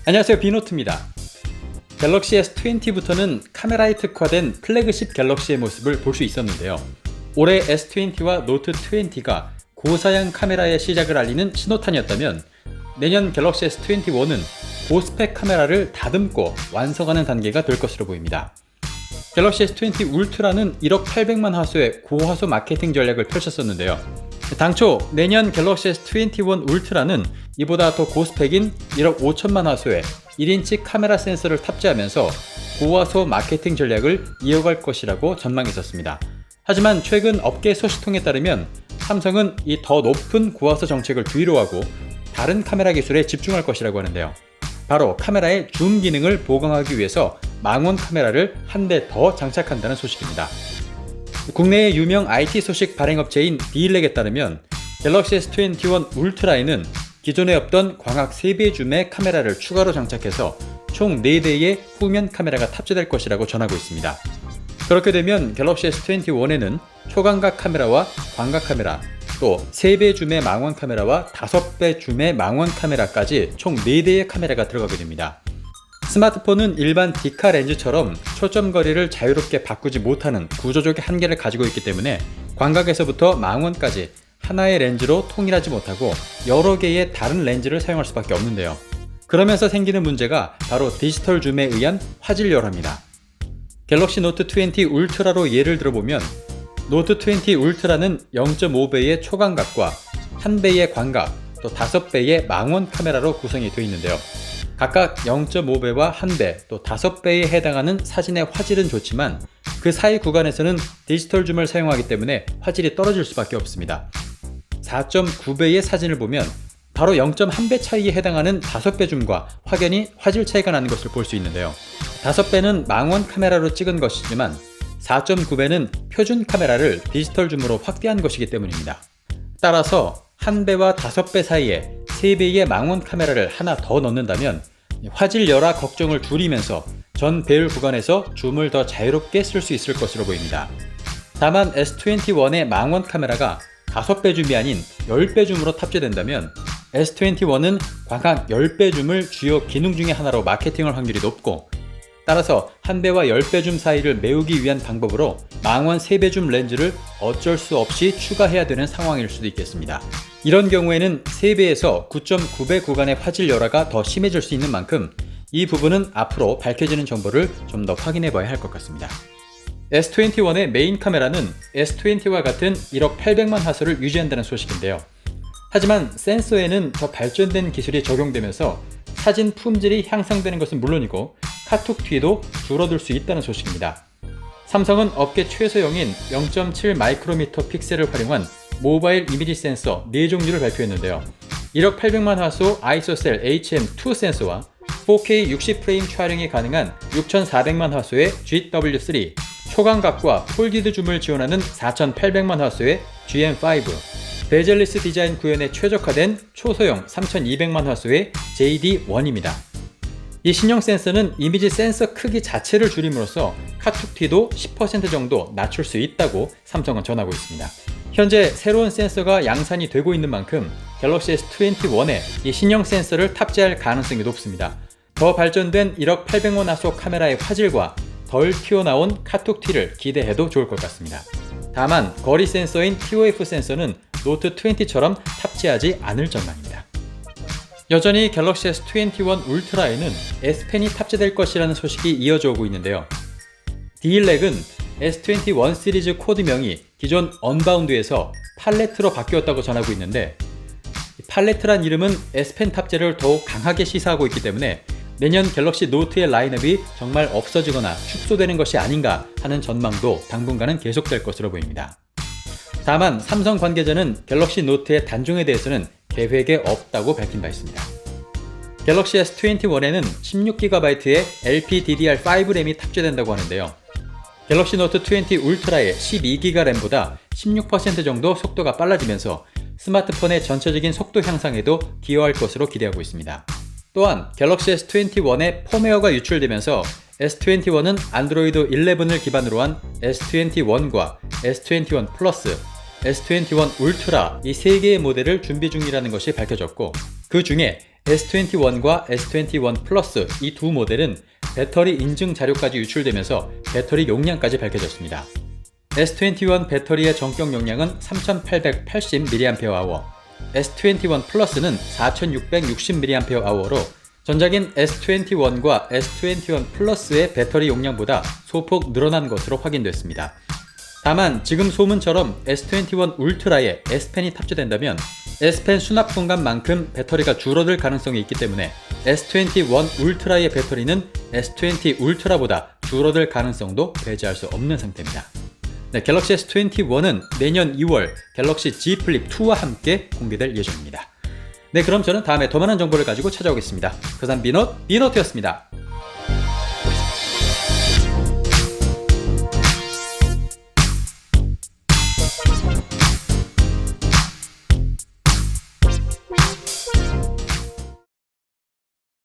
안녕하세요, 비노트입니다. 갤럭시 S20부터는 카메라에 특화된 플래그십 갤럭시의 모습을 볼 수 있었는데요. 올해 S20와 노트 20가 고사양 카메라의 시작을 알리는 신호탄이었다면, 내년 갤럭시 S21은 고스펙 카메라를 다듬고 완성하는 단계가 될 것으로 보입니다. 갤럭시 S20 울트라는 1억 800만 화소의 고화소 마케팅 전략을 펼쳤었는데요. 당초 내년 갤럭시 S21 울트라는 이보다 더 고스펙인 1억 5천만 화소의 1인치 카메라 센서를 탑재하면서 고화소 마케팅 전략을 이어갈 것이라고 전망했었습니다. 하지만 최근 업계 소식통에 따르면 삼성은 이 더 높은 고화소 정책을 뒤로하고 다른 카메라 기술에 집중할 것이라고 하는데요. 바로 카메라의 줌 기능을 보강하기 위해서 망원 카메라를 한 대 더 장착한다는 소식입니다. 국내의 유명 IT 소식 발행업체인 디일렉에 따르면 갤럭시 S21 울트라에는 기존에 없던 광학 3배 줌의 카메라를 추가로 장착해서 총 4대의 후면 카메라가 탑재될 것이라고 전하고 있습니다. 그렇게 되면 갤럭시 S21에는 초광각 카메라와 광각 카메라, 또 3배 줌의 망원 카메라와 5배 줌의 망원 카메라까지 총 4대의 카메라가 들어가게 됩니다. 스마트폰은 일반 디카 렌즈처럼 초점 거리를 자유롭게 바꾸지 못하는 구조적인 한계를 가지고 있기 때문에 광각에서부터 망원까지 하나의 렌즈로 통일하지 못하고 여러 개의 다른 렌즈를 사용할 수밖에 없는데요. 그러면서 생기는 문제가 바로 디지털 줌에 의한 화질 열화입니다. 갤럭시 노트 20 울트라로 예를 들어보면 노트 20 울트라는 0.5배의 초광각과 1배의 광각, 또 5배의 망원 카메라로 구성이 되어 있는데요. 각각 0.5배와 1배, 또 5배에 해당하는 사진의 화질은 좋지만 그 사이 구간에서는 디지털 줌을 사용하기 때문에 화질이 떨어질 수밖에 없습니다. 4.9배의 사진을 보면 바로 0.1배 차이에 해당하는 5배 줌과 확연히 화질 차이가 나는 것을 볼 수 있는데요. 5배는 망원 카메라로 찍은 것이지만 4.9배는 표준 카메라를 디지털 줌으로 확대한 것이기 때문입니다. 따라서 1배와 5배 사이에 3배의 망원 카메라를 하나 더 넣는다면 화질 열화 걱정을 줄이면서 전 배율 구간에서 줌을 더 자유롭게 쓸 수 있을 것으로 보입니다. 다만 S21의 망원 카메라가 5배 줌이 아닌 10배 줌으로 탑재된다면 S21은 광학 10배 줌을 주요 기능 중의 하나로 마케팅할 확률이 높고, 따라서 1배와 10배 줌 사이를 메우기 위한 방법으로 망원 3배 줌 렌즈를 어쩔 수 없이 추가해야 되는 상황일 수도 있겠습니다. 이런 경우에는 3배에서 9.9배 구간의 화질 열화가 더 심해질 수 있는 만큼 이 부분은 앞으로 밝혀지는 정보를 좀 더 확인해 봐야 할 것 같습니다. S21의 메인 카메라는 S20와 같은 1억 800만 화소를 유지한다는 소식인데요. 하지만 센서에는 더 발전된 기술이 적용되면서 사진 품질이 향상되는 것은 물론이고 카톡 뒤도 줄어들 수 있다는 소식입니다. 삼성은 업계 최소형인 0.7 마이크로미터 픽셀을 활용한 모바일 이미지 센서 4종류를 발표했는데요. 1억 800만 화소 아이소셀 HM2 센서와 4K 60프레임 촬영이 가능한 6400만 화소의 GW3, 초광각과 폴디드 줌을 지원하는 4800만 화소의 GM5, 베젤리스 디자인 구현에 최적화된 초소형 3200만 화소의 JD1입니다. 이 신형 센서는 이미지 센서 크기 자체를 줄임으로써 카툭티도 10% 정도 낮출 수 있다고 삼성은 전하고 있습니다. 현재 새로운 센서가 양산이 되고 있는 만큼 갤럭시 S21에 이 신형 센서를 탑재할 가능성이 높습니다. 더 발전된 1억 800만 화소 카메라의 화질과 덜 튀어나온 카툭티를 기대해도 좋을 것 같습니다. 다만 거리 센서인 TOF 센서는 노트 20처럼 탑재하지 않을 전망입니다. 여전히 갤럭시 S21 울트라에는 S펜이 탑재될 것이라는 소식이 이어져 오고 있는데요. 디일렉은 S21 시리즈 코드명이 기존 언바운드에서 팔레트로 바뀌었다고 전하고 있는데, 팔레트란 이름은 S펜 탑재를 더욱 강하게 시사하고 있기 때문에 내년 갤럭시 노트의 라인업이 정말 없어지거나 축소되는 것이 아닌가 하는 전망도 당분간은 계속될 것으로 보입니다. 다만 삼성 관계자는 갤럭시 노트의 단종에 대해서는 계획에 없다고 밝힌 바 있습니다. 갤럭시 S21에는 16GB의 LPDDR5 램이 탑재된다고 하는데요. 갤럭시 노트 20 울트라의 12GB 램보다 16% 정도 속도가 빨라지면서 스마트폰의 전체적인 속도 향상에도 기여할 것으로 기대하고 있습니다. 또한 갤럭시 S21의 펌웨어가 유출되면서 S21은 안드로이드 11을 기반으로 한 S21과 S21 플러스, S21 울트라 이 3개의 모델을 준비 중이라는 것이 밝혀졌고, 그 중에 S21과 S21 플러스 이 두 모델은 배터리 인증 자료까지 유출되면서 배터리 용량까지 밝혀졌습니다. S21 배터리의 전격 용량은 3880mAh, S21 플러스는 4660mAh로 전작인 S21과 S21 플러스의 배터리 용량보다 소폭 늘어난 것으로 확인됐습니다. 다만 지금 소문처럼 S21 울트라에 S펜이 탑재된다면 S펜 수납 공간만큼 배터리가 줄어들 가능성이 있기 때문에 S21 울트라의 배터리는 S20 울트라보다 줄어들 가능성도 배제할 수 없는 상태입니다. 네, 갤럭시 S21은 내년 2월 갤럭시 Z 플립 2와 함께 공개될 예정입니다. 네, 그럼 저는 다음에 더 많은 정보를 가지고 찾아오겠습니다. 그산 비노트였습니다.